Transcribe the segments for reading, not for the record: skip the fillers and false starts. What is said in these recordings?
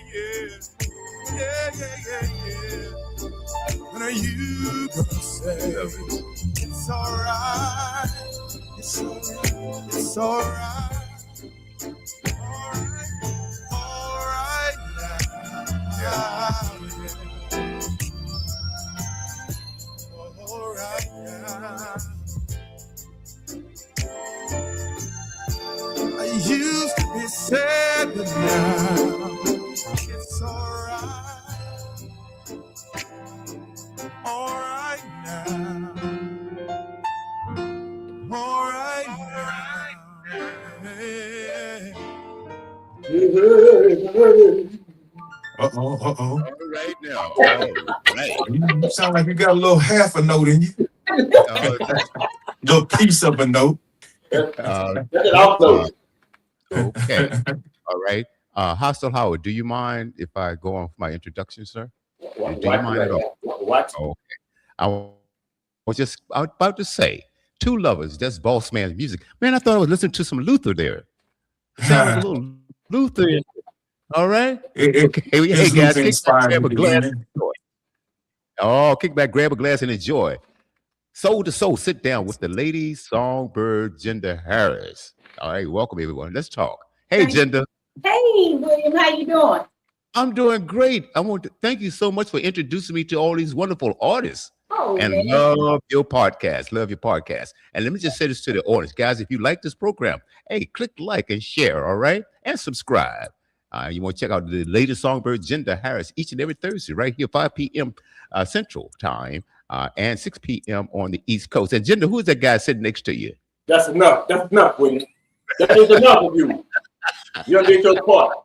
Yeah, yeah, yeah, yeah. When are you gonna say it's alright? It's alright. It's alright. Alright now. Yeah. Alright now. I used to be sad, but now it's alright. Alright now. Alright now. Uh-oh. All right now. All right. You sound like you got a little half a note in you. Little piece of a note. Okay. All right. Hostel Howard, do you mind if I go on with my introduction, sir? Do you mind at all? What? Okay. I was about to say, Two Lovers, that's Bossman's music. Man, I thought I was listening to some Luther there. Sounds a little Luther. All right. Okay. Hey guys, kick back, grab a glass and enjoy. Oh, kick back, grab a glass and enjoy. Soul to soul, sit down with the lady Songbird Jinda Harris. All right, welcome everyone. Let's talk. Hey, Jinda. Hey, William, how you doing? I'm doing great. I want to thank you so much for introducing me to all these wonderful artists. And man. love your podcast. Love your podcast. And let me just say this to the audience, guys. If you like this program, hey, click like and share, all right? And subscribe. You want to check out the latest Songbird Jinda Harris each and every Thursday right here, 5 p.m. Central Time and 6 p.m. on the East Coast. And Jinda, who is that guy sitting next to you? That's enough. That's enough, William. That is enough of you. You did your part.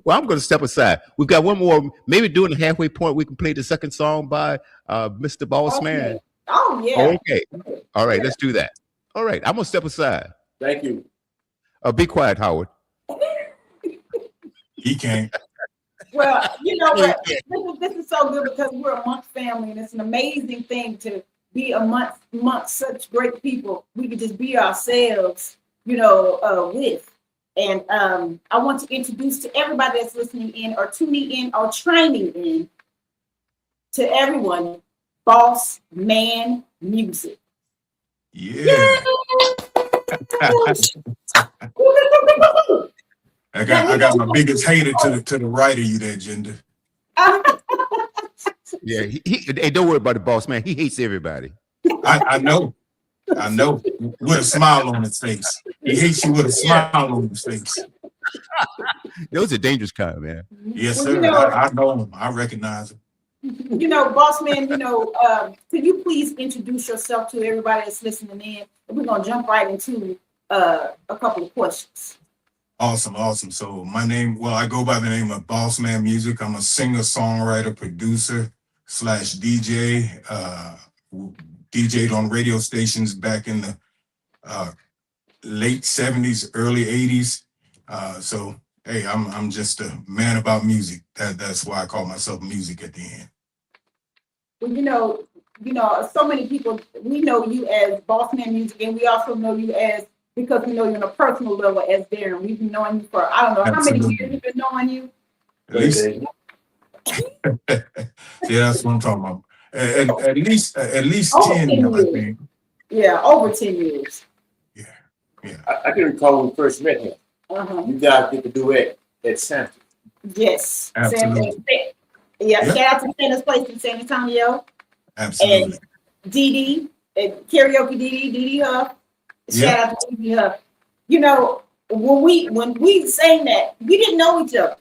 Well, I'm going to step aside. We've got one more. Maybe during the halfway point, we can play the second song by Mr. Bossman. Okay. Oh, yeah. Okay. All right, let's do that. All right, I'm going to step aside. Thank you. Be quiet, Howard. He can't. Well, you know what? This is so good because we're amongst family, and it's an amazing thing to be amongst such great people. We can just be ourselves, with. And I want to introduce to everybody that's listening in or tuning in or chiming in to everyone, Bossman Muziq. Yeah. I got my biggest hater to the right of you there, Jinda. Yeah, hey, don't worry about the boss, man. He hates everybody. I know. With a smile on his face. He hates you with a smile on his face. Those are dangerous kind, man. Yes, sir. I know him. I recognize him. Bossman, could you please introduce yourself to everybody that's listening in? And we're going to jump right into a couple of questions. Awesome. So I go by the name of Bossman Muziq. I'm a singer, songwriter, producer / DJ. DJ'd on radio stations back in the late 70s, early 80s. So hey, I'm just a man about music. That's why I call myself Muziq at the end. Well, so many people, we know you as Bossman Muziq, and we also know you as, because we know you on a personal level as Darren. We've been knowing you for, I don't know, Absolutely. How many years we've been knowing you? At least. Yeah, that's what I'm talking about. At least 10 years, I think. Yeah, over 10 years. Yeah. I can recall when we first met him. You guys did the duet at Santa. Yes. Absolutely. Shout out to Santa's Place in San Antonio. Absolutely. And Dee karaoke Dee Huff. Shout out to Dee Huff. When we sang that, we didn't know each other.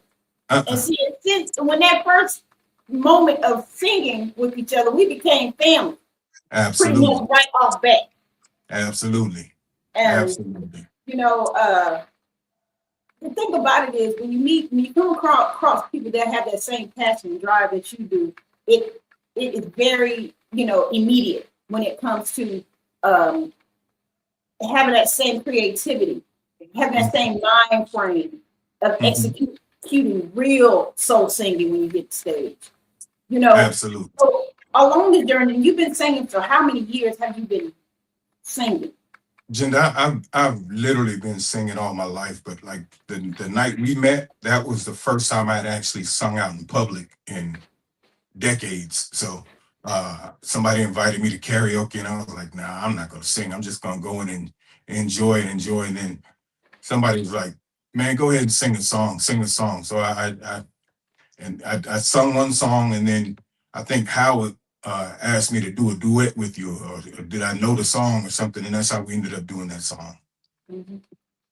And see, since when that first moment of singing with each other, we became family. Absolutely. Pretty much right off bat. Absolutely. And, Absolutely. the thing about it is when you come across people that have that same passion and drive that you do, it is very, immediate when it comes to having that same creativity, having that same mind frame of executing real soul singing when you hit the stage. Absolutely. So along the journey, you've been singing for how many years have you been singing? Jinda, I've literally been singing all my life, but like the night we met, that was the first time I'd actually sung out in public in decades. So somebody invited me to karaoke, and I was like, nah, I'm not gonna sing. I'm just gonna go in and enjoy it, enjoy. And then somebody was like, man, go ahead and sing a song, sing a song. So I sung one song, and then I think Howard asked me to do a duet with you, or did I know the song or something, and that's how we ended up doing that song. Mm-hmm.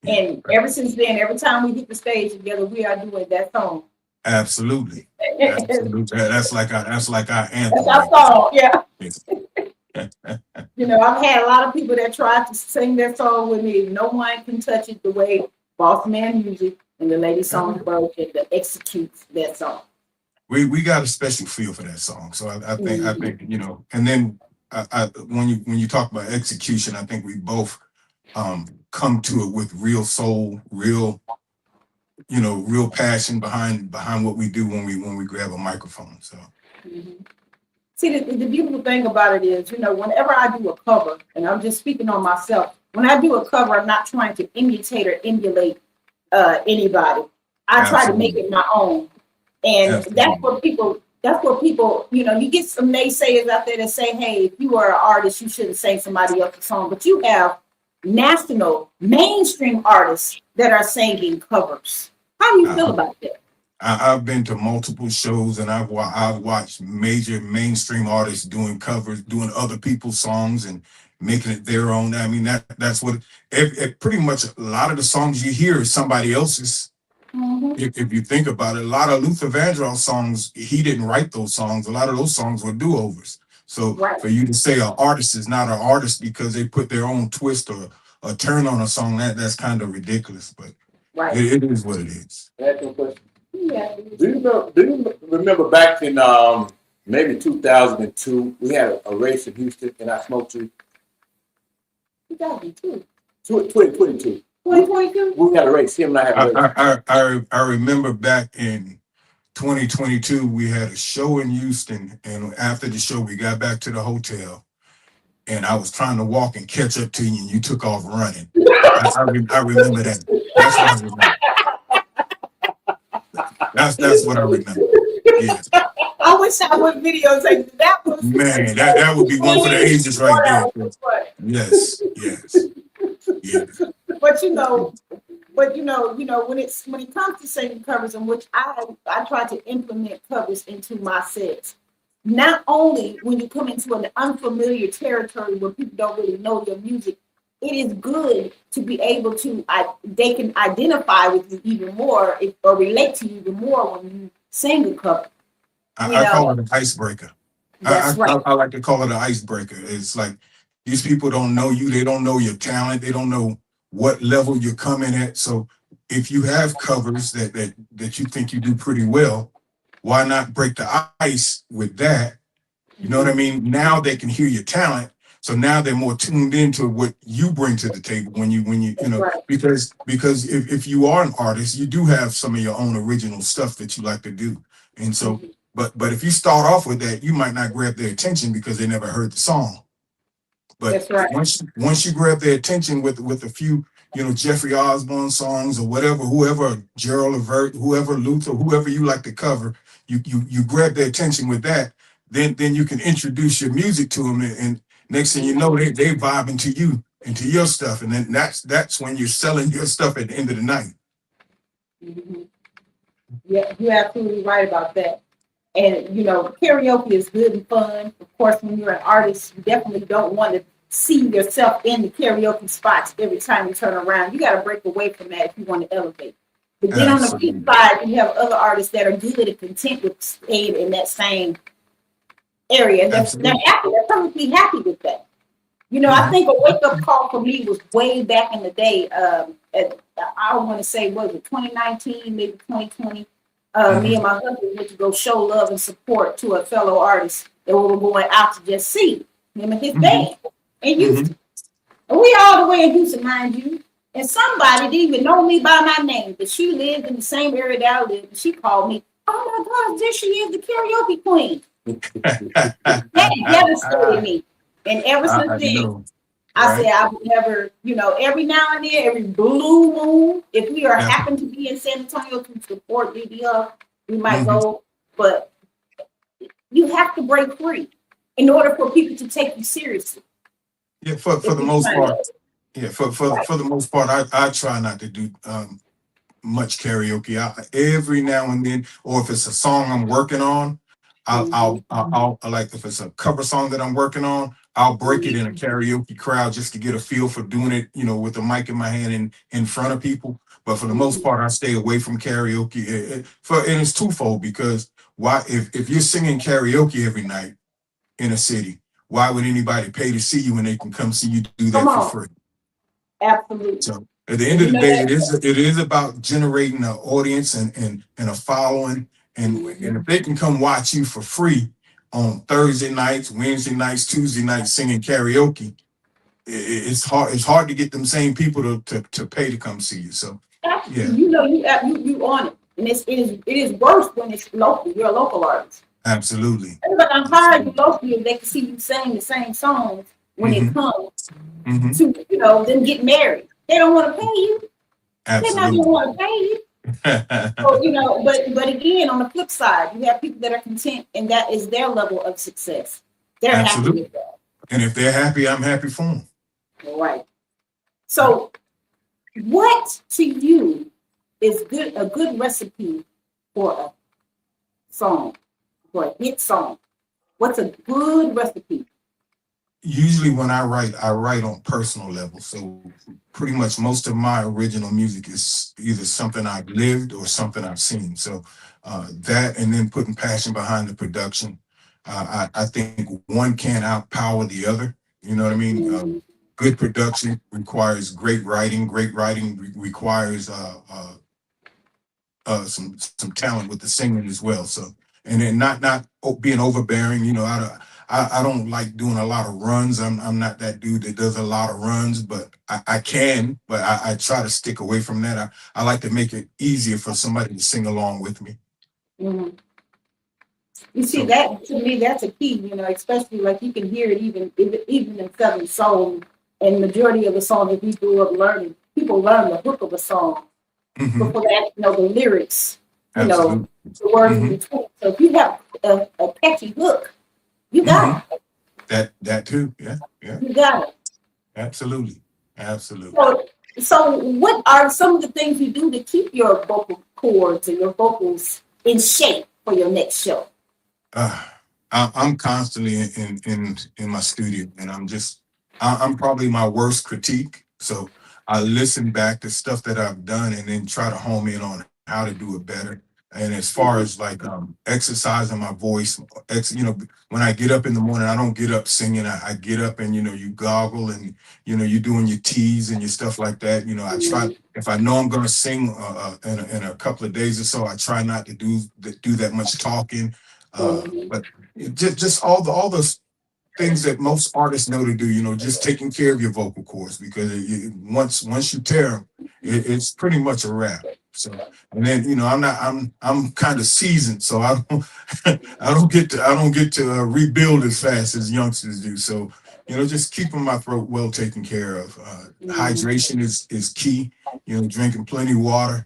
And ever since then, every time we hit the stage together, we are doing that song. Absolutely, absolutely. That's like our anthem. That's our song, yeah. You know, I've had a lot of people that tried to sing that song with me. No one can touch it the way Bossman Muziq and the lady Songbird can execute that song. We got a special feel for that song, so I think you know. And then when you talk about execution, I think we both come to it with real soul, real passion behind what we do when we grab a microphone. So. Mm-hmm. See, the beautiful thing about it is, you know, whenever I do a cover, and I'm just speaking on myself, when I do a cover, I'm not trying to imitate or emulate anybody. I try to make it my own. And that's what people, you know, you get some naysayers out there that say, hey, if you are an artist, you shouldn't sing somebody else's song. But you have national, mainstream artists that are singing covers. How do you feel about that? I've been to multiple shows, and I've watched major mainstream artists doing covers, doing other people's songs and making it their own. I mean, that's what pretty much a lot of the songs you hear is somebody else's. Mm-hmm. If you think about it, a lot of Luther Vandross songs, he didn't write those songs. A lot of those songs were do-overs. So for you to say an artist is not an artist because they put their own twist or a turn on a song, that's kind of ridiculous. But it is what it is. Yeah. Do you remember back in maybe 2002, we had a race in Houston, and I smoked you? 2002. 2022. 2022? We had a race. Him and I had a race. I remember back in 2022, we had a show in Houston, and after the show, we got back to the hotel, and I was trying to walk and catch up to you, and you took off running. I remember that. That's what I remember. That's what I remember. Yeah. I wish I would videotape that. Man, that would be one for the ages right there. Yes. Yeah. But you know, when it comes to singing covers, in which I try to implement covers into my sets. Not only when you come into an unfamiliar territory where people don't really know your music, it is good to be able to, they can identify with you even more or relate to you even more when you sing a cover. I call it an icebreaker. That's right. I like to call it an icebreaker. It's like these people don't know you. They don't know your talent. They don't know what level you're coming at. So if you have covers that you think you do pretty well, why not break the ice with that? You know what I mean? Now they can hear your talent. So now they're more tuned into what you bring to the table when you know, right. because if you are an artist, you do have some of your own original stuff that you like to do. And so, but if you start off with that, you might not grab their attention because they never heard the song. But once you grab their attention with a few, you know, Jeffrey Osborne songs or whatever, whoever, Gerald Levert, whoever, Luther, whoever you like to cover, you grab their attention with that, then you can introduce your music to them, and next thing you know, they vibing to you and to your stuff, and then that's when you're selling your stuff at the end of the night. Mm-hmm. Yeah, you're absolutely right about that. And you know, karaoke is good and fun. Of course, when you're an artist, you definitely don't want to see yourself in the karaoke spots every time you turn around. You got to break away from that if you want to elevate. But then on the flip side, you have other artists that are good and content with staying in that same area. They're happy. They're perfectly happy with that. You know, I think a wake-up call for me was way back in the day. I want to say, was it 2019, maybe 2020? Me and my husband went to go show love and support to a fellow artist that we were going out to just see him and his band in Houston. And we all the way in Houston, mind you. And somebody didn't even know me by my name, but she lived in the same area that I lived. And she called me, "Oh my God, there she is, the karaoke queen." That devastated me. And ever since then, I said I would never, every now and then, every blue moon, if we are happen to be in San Antonio to support DDL, we might go. But you have to break free in order for people to take you seriously. Yeah, for the most part. Yeah, for the most part, I try not to do much karaoke. Every now and then, or if it's a song I'm working on, I'll like if it's a cover song that I'm working on, I'll break it in a karaoke crowd just to get a feel for doing it, with the mic in my hand and in front of people. But for the most part, I stay away from karaoke. And it's twofold, because why if you're singing karaoke every night in a city, why would anybody pay to see you when they can come see you do that for free? Absolutely. So at the end of the day, it is about generating an audience and a following. And if they can come watch you for free on Thursday nights, Wednesday nights, Tuesday nights singing karaoke, it's hard to get them same people to pay to come see you. So yeah, you on it, and it is worse when it's local. You're a local artist. Absolutely. But I'm hired you locally, they can see you sing the same songs when it comes to them get married. They don't want to pay you. Absolutely. They're not going to want to pay you. So, but again, on the flip side, you have people that are content, and that is their level of success. They're happy with that. And if they're happy, I'm happy for them. All right. So, what to you is a good recipe for a song, for a hit song? What's a good recipe? Usually when I write on personal level. So pretty much most of my original music is either something I've lived or something I've seen. So that, and then putting passion behind the production. I think one can't outpower the other. You know what I mean? Good production requires great writing. Great writing requires some talent with the singing as well. So, and then not being overbearing. I don't like doing a lot of runs. I'm not that dude that does a lot of runs, but I can. But I try to stick away from that. I like to make it easier for somebody to sing along with me. You see, that to me, that's a key. Especially like you can hear it even in Southern soul, and majority of the songs that we grew up learning, people learn the hook of a song before they actually know the lyrics. The words in between. So if you have a catchy hook, you got it. That too. Yeah. You got it. Absolutely. So what are some of the things you do to keep your vocal cords and your vocals in shape for your next show? I'm constantly in my studio, and I'm probably my worst critique. So I listen back to stuff that I've done and then try to home in on how to do it better. And as far as like exercising my voice, when I get up in the morning, I don't get up singing. I get up and you goggle and you're doing your T's and your stuff like that. I try, if I know I'm gonna sing in a couple of days or so, I try not to do that much talking. But just all those things that most artists know to do, just taking care of your vocal cords, because once you tear them, it's pretty much a wrap. So, and then I'm kind of seasoned, so I don't get to rebuild as fast as youngsters do. So just keeping my throat well taken care of. Hydration is key. Drinking plenty of water.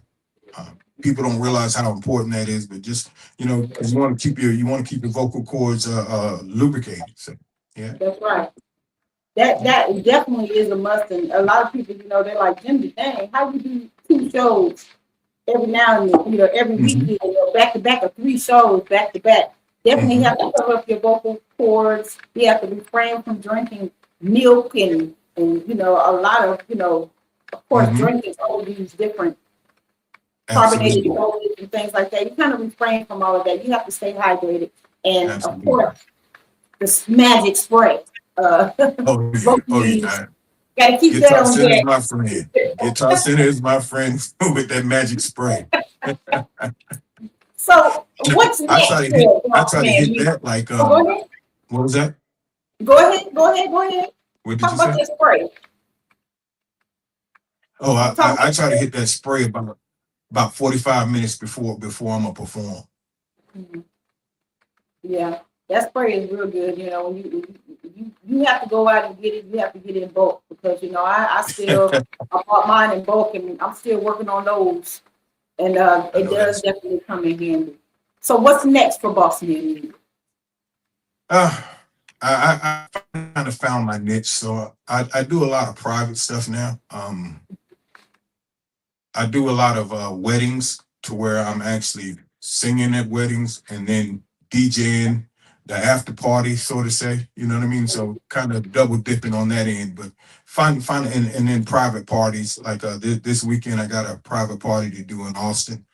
People don't realize how important that is, but just because you want to keep your vocal cords lubricated. So yeah, that's right. That definitely is a must. And a lot of people, they're like, Jinda, dang, how you do 2 shows every now and then, every weekend, back to back, or 3 shows back to back. Definitely have to cover up your vocal cords. You have to refrain from drinking milk and a lot of, of course, drinking all of these different carbonated sodas and things like that. You kind of refrain from all of that. You have to stay hydrated. And of course, the magic spray. Yeah. Gotta keep that on deck. My friend. Guitar Center is my friend with that magic spray. So what's next? I try to hit that like what was that? Go ahead. What did Talk you about say? that spray. Oh, I try to hit that spray about 45 minutes before I'm gonna perform. Yeah. That spray is real good. You know, when you have to go out and get it. You have to get it in bulk because I still I bought mine in bulk and I'm still working on those. And it does definitely come in handy. So what's next for Bossman? I kind of found my niche, so I do a lot of private stuff now. I do a lot of weddings to where I'm actually singing at weddings and then DJing the after party, so to say. You know what I mean? So kind of double dipping on that end, but find and then private parties like this weekend I got a private party to do in Austin.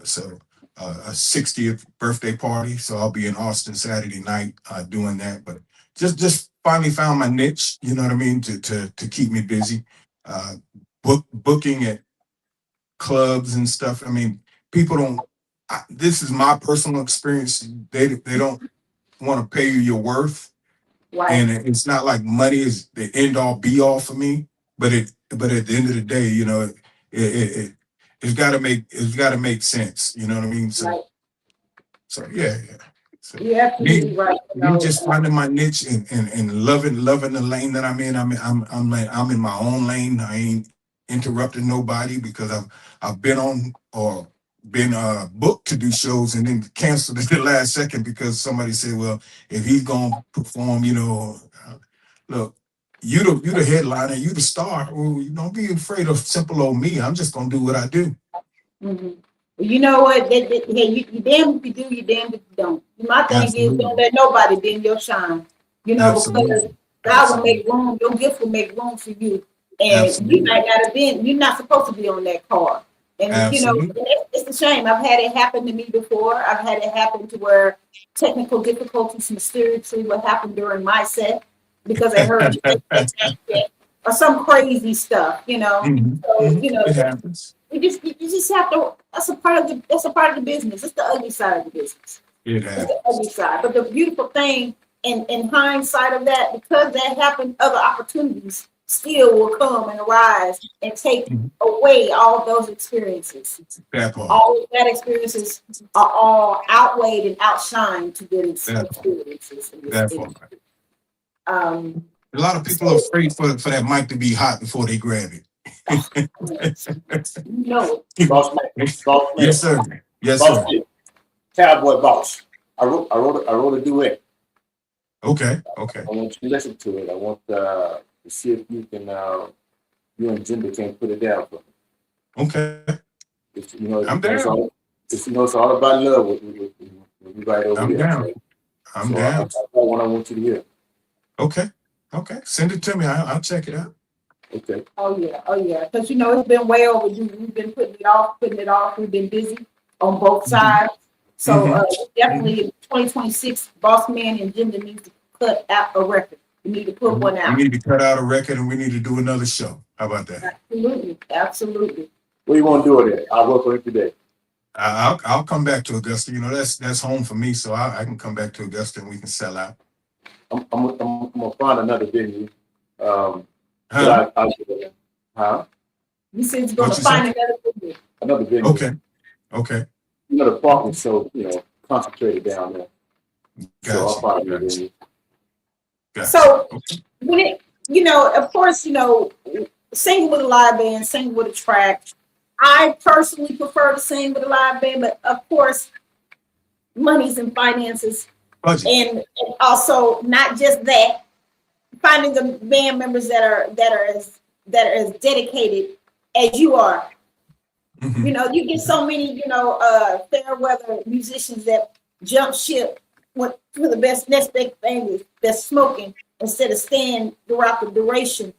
So a 60th birthday party. So I'll be in Austin Saturday night doing that. But just finally found my niche, you know what I mean, to keep me busy. Booking at clubs and stuff. I mean, people don't. This is my personal experience. They don't want to pay you your worth, Right. and it's not like money is the end all be all for me. But at the end of the day, you know, it's got to make sense. You know what I mean? So Right. so yeah. So You're absolutely right. me just finding my niche and loving the lane that I'm in. I'm in my own lane. I ain't interrupting nobody because I've been on or been booked to do shows and then canceled at the last second because somebody said, well, if he's gonna perform, you know, look, you the headliner, you the star. Well, you don't be afraid of simple old me. I'm just gonna do what I do. Mm-hmm. You know what? You damn if you do, you damn if you don't. My thing is don't let nobody dim your shine. You know, because God will make room, your gift will make room for you. And you might not have been, you're not supposed to be on that card. And you know, it's a shame. I've had it happen to me before. I've had it happen to where technical difficulties mysteriously what happened during my set because I heard or some crazy stuff, you know. So, you know, it happens. you just have to. That's a part of the business. It's the ugly side of the business. It happens. It's the ugly side. But the beautiful thing, in hindsight of that, because that happened, other opportunities still will come and arise and take away all of those experiences. All of that experiences are all outweighed and outshined to good experiences. A lot of people are afraid for that mic to be hot before they grab it. No, Bossman. Yes, sir. Yes, sir. Cowboy Boss. I wrote a duet. Okay. I want you to listen to it. I want to see if you can you and Jinda can put it down for me. Okay. It's, you know, I'm down. It's all about love with you right over I'm here. down. So, I'm down. That's one I want you to hear. Okay. Send it to me. I'll check it out. Okay. Oh yeah. Because you know it's been way overdue. We've been putting it off. We've been busy on both sides. So definitely 2026, Bossman and Jinda need to cut out a record. We need to put one out. We need to cut out a record and we need to do another show. How about that? Absolutely. What do you want to do with it? I'll work on it today. I'll come back to Augusta. You know, that's home for me, so I can come back to Augusta and we can sell out. I'm gonna find another venue. Huh? You said you're gonna find another venue. Okay. Another parking, so concentrated down there. Gotcha. So I'll find another venue. Gotcha. So when it, of course, singing with a live band, singing with a track. I personally prefer to sing with a live band, but of course, monies and finances, and also not just that, finding the band members that are as dedicated as you are. Mm-hmm. You get so many, fair weather musicians that jump ship for the next best thing that's smoking instead of staying throughout the duration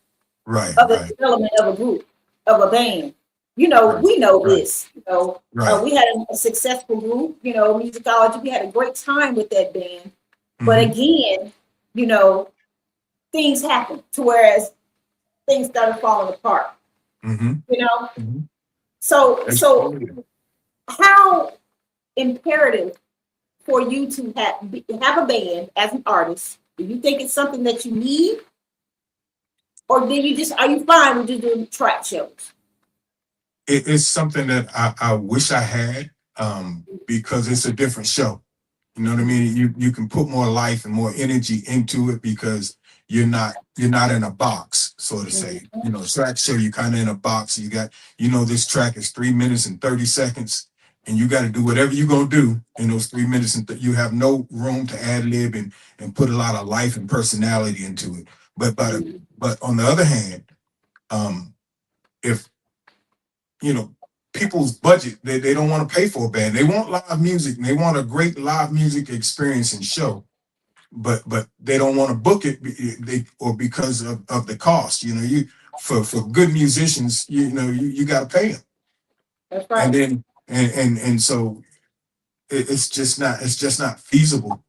of the development of a group, of a band. We know this. We had a successful group, Musicology. We had a great time with that band. Mm-hmm. But again, things happen to whereas things started falling apart. Mm-hmm. Mm-hmm. So how imperative for you to have a band as an artist? Do you think it's something that you need? Or are you fine with just doing track shows? It's something that I wish I had because it's a different show. You know what I mean? You can put more life and more energy into it because you're not in a box, so to say. You know, track show you're kind of in a box. You got, this track is 3 minutes and 30 seconds, and you got to do whatever you're gonna do in those 3 minutes, and you have no room to ad lib and put a lot of life and personality into it. But on the other hand, if people's budget, they don't want to pay for a band. They want live music and they want a great live music experience and show, but they don't want to book it because of the cost. For good musicians, you got to pay them. That's right. And then and so it's just not feasible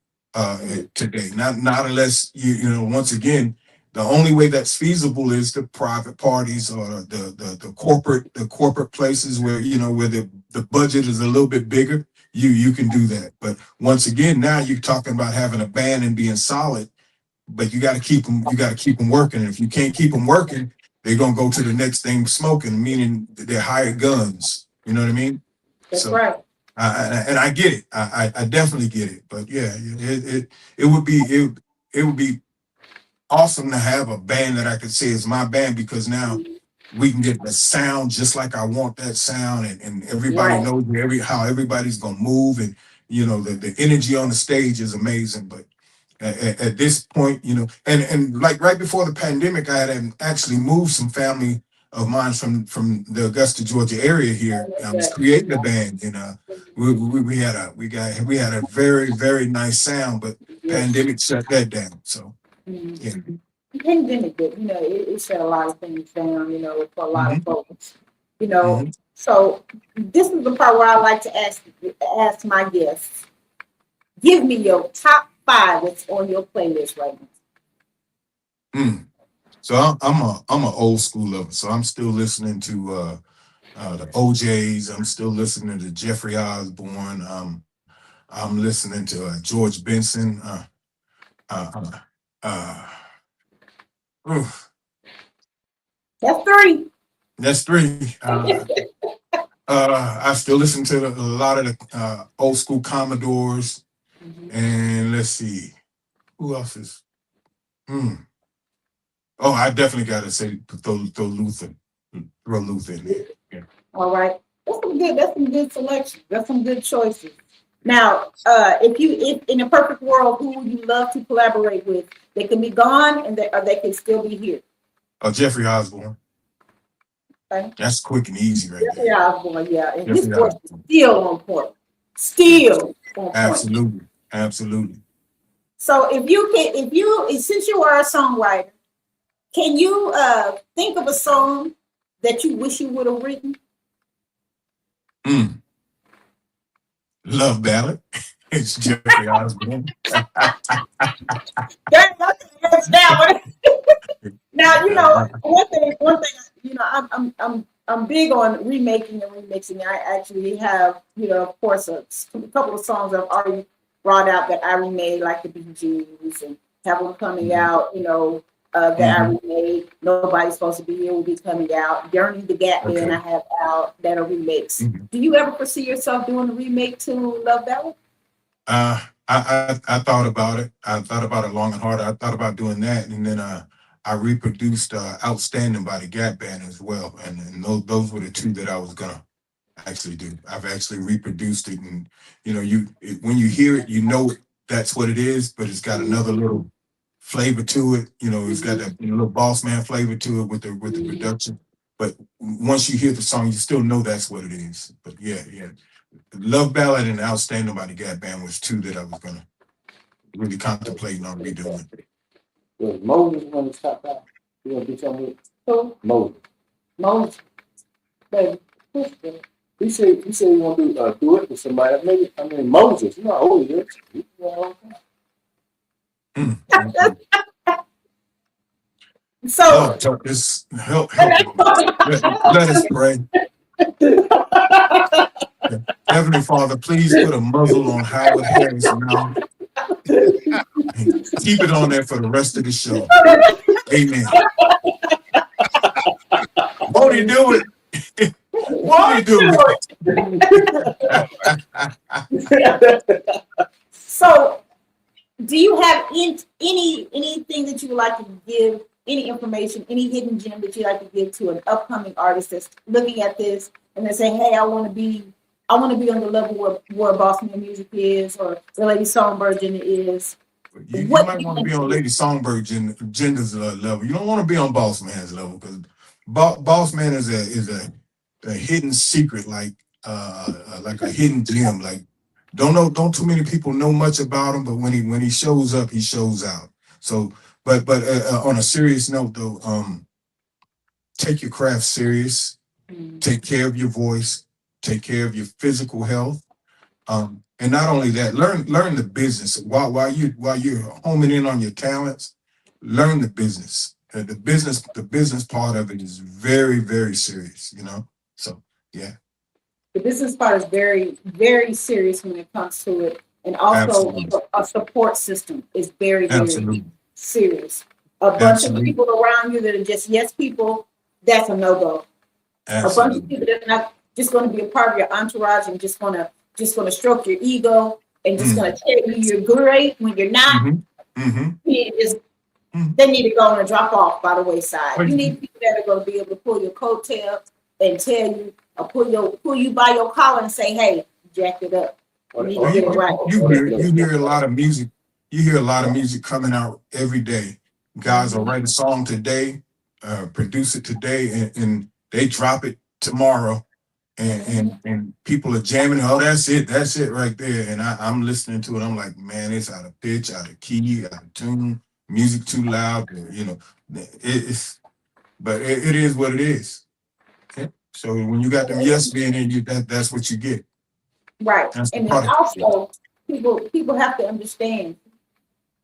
today. Not unless once again, the only way that's feasible is the private parties or the corporate places where where the budget is a little bit bigger. You can do that. But once again, now you're talking about having a band and being solid, but you got to keep them. You got to keep them working. And if you can't keep them working, they're gonna go to the next thing smoking, meaning they're hired guns. You know what I mean? That's right. And I get it. I definitely get it. But yeah, it would be awesome to have a band that I could say is my band, because now we can get the sound just like I want that sound, and everybody knows how everybody's gonna move, and the energy on the stage is amazing. But at this point, and like right before the pandemic, I had actually moved some family of mine from the Augusta, Georgia area here. I was creating a band, and we had a very, very nice sound, but pandemic shut that down. So yeah. Pandemic, it shut a lot of things down, for a lot of folks, Mhm. So this is the part where I like to ask my guests, give me your top 5 that's on your playlist right now. So I'm a old school lover. So I'm still listening to the OJs. I'm still listening to Jeffrey Osborne. I'm listening to George Benson. Oof, That's 3. that's 3. I still listen to a lot of the old school Commodores. And let's see, who else is? Oh, I definitely got to say throw Luther in there. Yeah. All right. That's some good selections. That's some good choices. Now, if in a perfect world, who would you love to collaborate with? They can be gone, or they can still be here. Jeffrey Osborne. Okay. That's quick and easy right Jeffrey there. Osborne, yeah. And Jeffrey his voice is Osborne. still on point. Still on point. Absolutely. So since you are a songwriter, can you think of a song that you wish you would have written? Love Ballad. It's Jeffrey Osborne. Now, one thing, I'm big on remaking and remixing. I actually have, of course, a couple of songs I've already brought out that I remade, like the Bee Gees, and have them coming out, that I remade. Nobody's Supposed to Be Here will be coming out. Journey the Gap Band I have out that are remixed. Do you ever foresee yourself doing a remake to Love Ballad? I thought about it. I thought about it long and hard. I thought about doing that, and then I reproduced Outstanding by the Gap Band as well, and those were the 2 that I was gonna actually do. I've actually reproduced it, and when you hear it, that's what it is, but it's got another little flavor to it. It's got that little Bossman flavor to it with the production. But once you hear the song, you still know that's what it is. But yeah. Love Ballad and Outstanding by the Gap Band was 2 that I was gonna really contemplating on redoing. Was Moses on the top 5? You gonna do something with Moses? Baby. He said he want to do it with somebody. Moses. You know how old he is. So just help. Let us pray. Heavenly Father, please put a muzzle on Howard Harris now. Keep it on there for the rest of the show. Amen. Won't he do it? Won't he do it? So, do you have anything that you would like to give? Any information, any hidden gem that you like to give to an upcoming artist that's looking at this and they say, "Hey, I want to be on the level where Bossman Muziq is, or the Lady Songbird Jinda is." You might want to be on Lady Songbird Jinda's level. You don't want to be on Boss Man's level because Boss Man is a hidden secret, like a hidden gem. Like don't too many people know much about him, but when he shows up, he shows out. So, but on a serious note though, take your craft serious. Take care of your voice. Take care of your physical health. And not only that, learn the business while you're homing in on your talents. Learn the business. The business part of it is very, very serious. You know. So yeah. The business part is very, very serious when it comes to it, and also a support system is very, very serious. A bunch of people around you that are just yes people, that's a no-go. A bunch of people that are not just going to be a part of your entourage and just going to stroke your ego and just going to tell you you're great when you're not. They need to go and drop off by the wayside. You need people that are going to be able to pull your coattail and tell you, or pull you by your collar and say, "Hey, jack it up. You need to get it right." You hear a lot of music. You hear a lot of music coming out every day. Guys will write a song today, produce it today, and they drop it tomorrow. And people are jamming. Oh, that's it right there. And I'm listening to it. I'm like, man, it's out of pitch, out of key, out of tune. Music too loud. You know, but it is what it is. Okay? So when you got them yes being in you, that's what you get. Right. And then also people have to understand.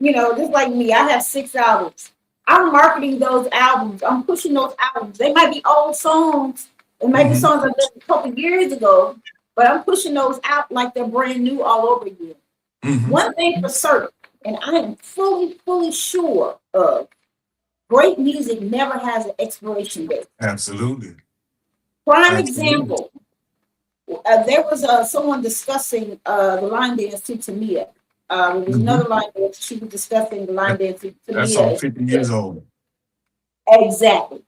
You know, just like me, I have 6 albums. I'm marketing those albums. I'm pushing those albums. They might be old songs. It might be songs I did a couple years ago, but I'm pushing those out like they're brand new all over again. One thing for certain, and I am fully sure of, great music never has an expiration date. Absolutely. Prime example, there was someone discussing the line dance to Tamia. There was another line dance. She was discussing the line dance to Tamia. That's all 50 years old. Exactly.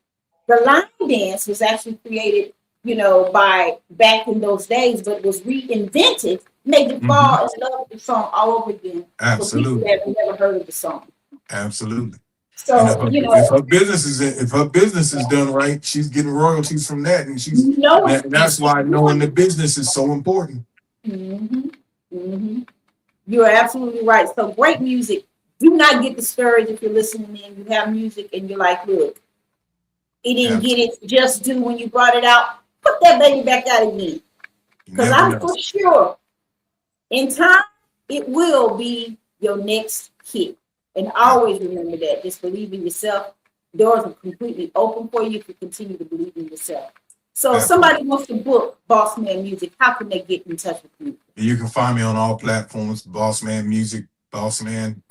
The line dance was actually created, you know, by back in those days, but was reinvented, made you fall in love with the song all over again. Absolutely. For people that have never heard of the song. Absolutely. So if her business is done right, she's getting royalties from that, and that's why knowing the business is so important. You're absolutely right. So great music. Do not get discouraged if you're listening in. You have music and you're like, look, it didn't get it just do when you brought it out. Put that baby back out again. Because I'm for sure in time it will be your next hit. And always remember that. Just believe in yourself. Doors are completely open for you if you continue to believe in yourself. So if somebody wants to book Bossman Muziq, how can they get in touch with you? You can find me on all platforms, Bossman Muziq, Bossman,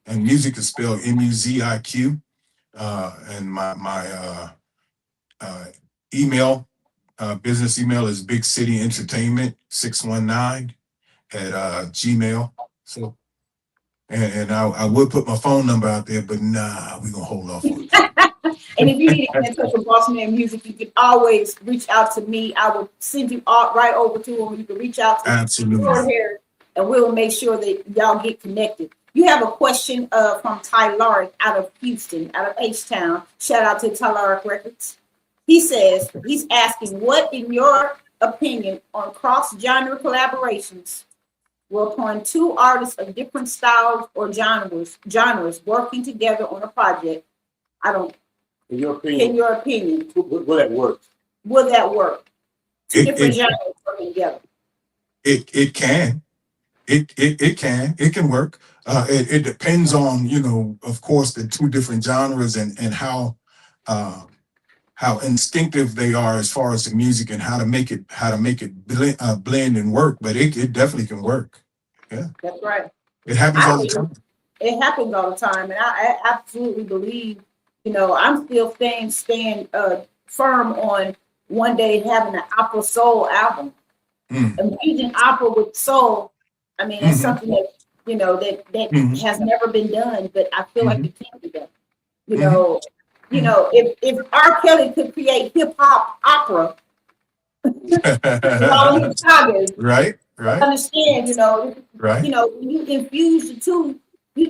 and music is spelled Muziq. And my email, business email is bigcityentertainment619 at Gmail. So, and I would put my phone number out there, but nah, we're gonna hold off on it. And if you need to get in touch with Bossman Muziq, you can always reach out to me. I will send you right over to him. You can reach out to Absolutely. And we'll make sure that y'all get connected. You have a question from Tyler out of Houston, out of H-Town. Shout out to Tyler Records. He says, he's asking, what, in your opinion, on cross-genre collaborations will upon 2 artists of different styles or genres working together on a project? In your opinion, will that work? Will that work? 2 different genres working together. It can. It can work. It depends on, you know, of course, the 2 different genres and how instinctive they are as far as the music and how to make it blend and work. But it definitely can work. Yeah, that's right. It happens all the time. It happens all the time, and I absolutely believe. You know, I'm still staying firm on one day having an opera soul album. And using opera with soul, I mean, that's something that you know, that Mhm. has never been done, but I feel like Mhm. it can be done. You know, if R. Kelly could create hip hop opera, with all his sagas, Right, right, understand, right. when you infuse you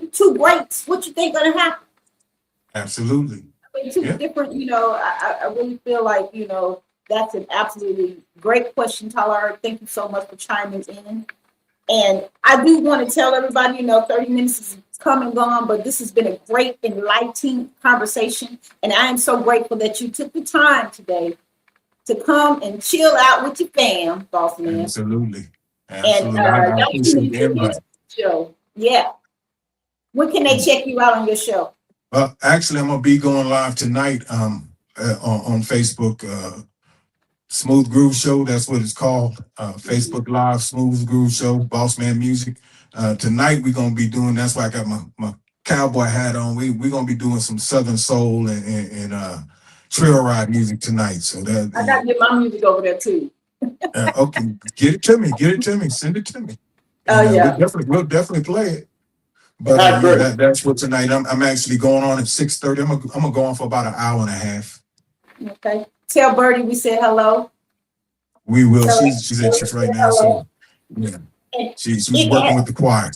two greats, what you think gonna happen? Absolutely. Two Yeah. different, I really feel like, that's an absolutely great question, Tyler. Thank you so much for chiming in. And I do want to tell everybody, 30 minutes is come and gone, but this has been a great, enlightening conversation. And I am so grateful that you took the time today to come and chill out with your fam, boss man. Absolutely. And Absolutely. I y'all appreciate the tune invite. into the show. Yeah. When can they check you out on your show? Actually, I'm gonna be going live tonight on Facebook. Smooth Groove Show, that's what it's called. Facebook Live, Smooth Groove Show, Bossman Music. Tonight we're gonna be doing. That's why I got my cowboy hat on. We're gonna be doing some Southern soul and trail ride music tonight. So that I gotta get my music over there too. okay, get it to me, send it to me. Oh And, yeah. we'll definitely play it. But that's what tonight. I'm actually going on at 6:30. I'm gonna go on for about an hour and a half. Okay. Tell Birdie we said hello. We will. She's at church right now, so yeah. She's working with the choir.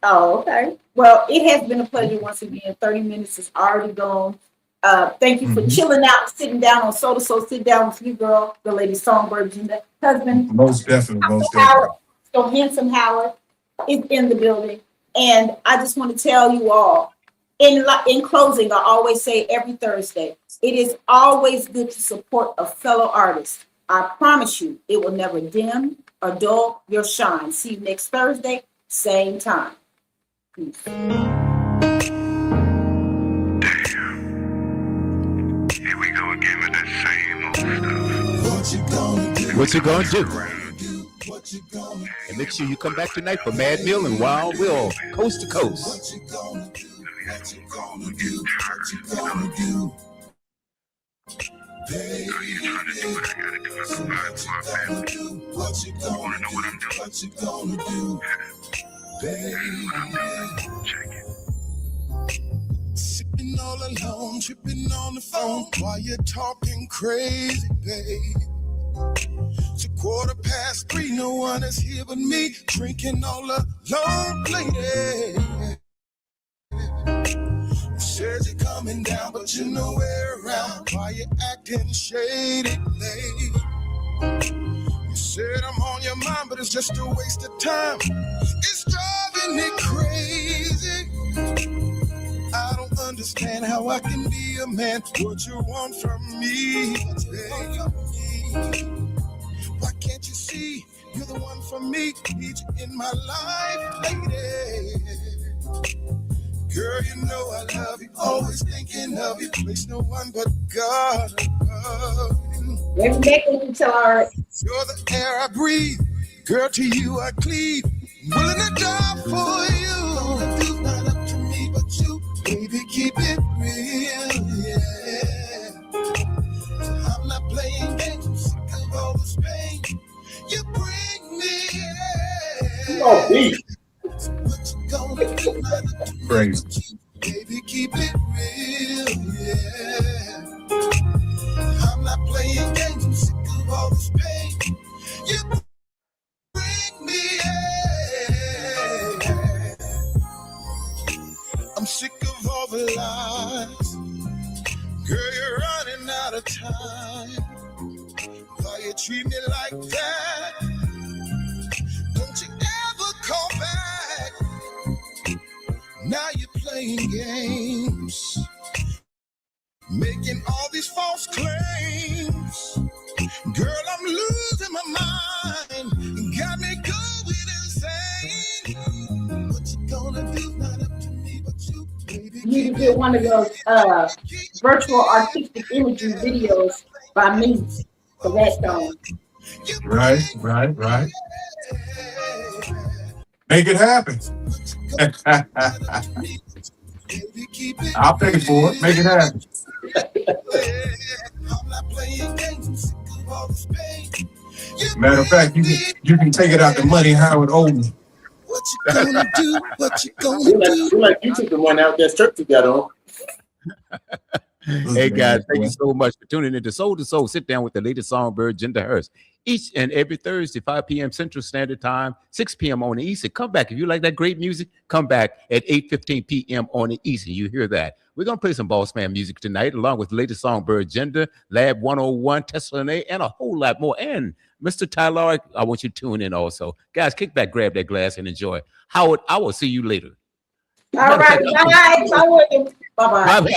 Oh, okay. Well, it has been a pleasure once again. 30 minutes is already gone. Thank you for chilling out, sitting down on Soda So Sit Down with you, girl, the lady Songbird, Jinda, husband. Most definitely. Howard, so handsome Howard is in the building. And I just want to tell you all, in closing, I always say every Thursday, it is always good to support a fellow artist. I promise you, it will never dim or dull your shine. See you next Thursday, same time. Peace. Here we go again with that same old stuff. What you gonna do? And make sure you come back tonight for Mad Mill and Wild Will, coast to coast. Are you trying to do what I gotta do to provide for my family? You wanna know what I'm doing? That's what I'm doing. Check it. Sitting all alone, tripping on the phone while you're talking crazy, babe. It's 3:15, no one is here but me, drinking all alone, lady. You said you're coming down, but you're nowhere around. Why you acting shady, lady? You said I'm on your mind, but it's just a waste of time. It's driving me crazy. I don't understand how I can be a man. What you want from me, baby? Why can't you see you're the one for me? Need you in my life, lady. Girl, you know I love you. Always thinking of you. There's no one but God above you. Every day we tell our You're the air I breathe. Girl, to you I cleave. Willing to die for you. It's not up to me but you. Baby, keep it real, yeah. I'm not playing games. I'm sick of all this pain. You bring me in. Oh, beat. What you gonna do? Not up to me Praise. but you. Baby, keep it real, yeah. I'm not playing games. I'm sick of all this pain. You bring me in. I'm sick of all the lies. Girl, you're running out of time. Why you treat me like that? Don't you ever call back. Now you're playing games, making all these false claims. Girl, I'm losing my mind. Got me going insane. What you gonna do? Not up to me but you. Baby, you get one of those virtual artistic imagery videos by me for that song. Right. Make it happen. I'll pay for it. Make it happen. Matter of fact, you can take it out to Money Howard owed me. What you gonna do? What you gonna do? Feel like you took the one out that shirt you got on. Hey guys, thank you so much for tuning in to Soul to Soul. Sit down with the latest songbird, Jinda Hurst, each and every Thursday, 5 p.m. Central Standard Time, 6 p.m. on the East. And come back if you like that great music. Come back at 8:15 p.m. on the East, and you hear that. We're gonna play some Bossman music tonight, along with the latest songbird, Jinda, Lab 101, Tesla and A, and a whole lot more. And Mr. Tyler, I want you to tune in also, guys. Kick back, grab that glass, and enjoy. Howard, I will see you later. All right, bye. Bye. Bye bye.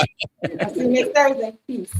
I'll see you next Thursday. Peace.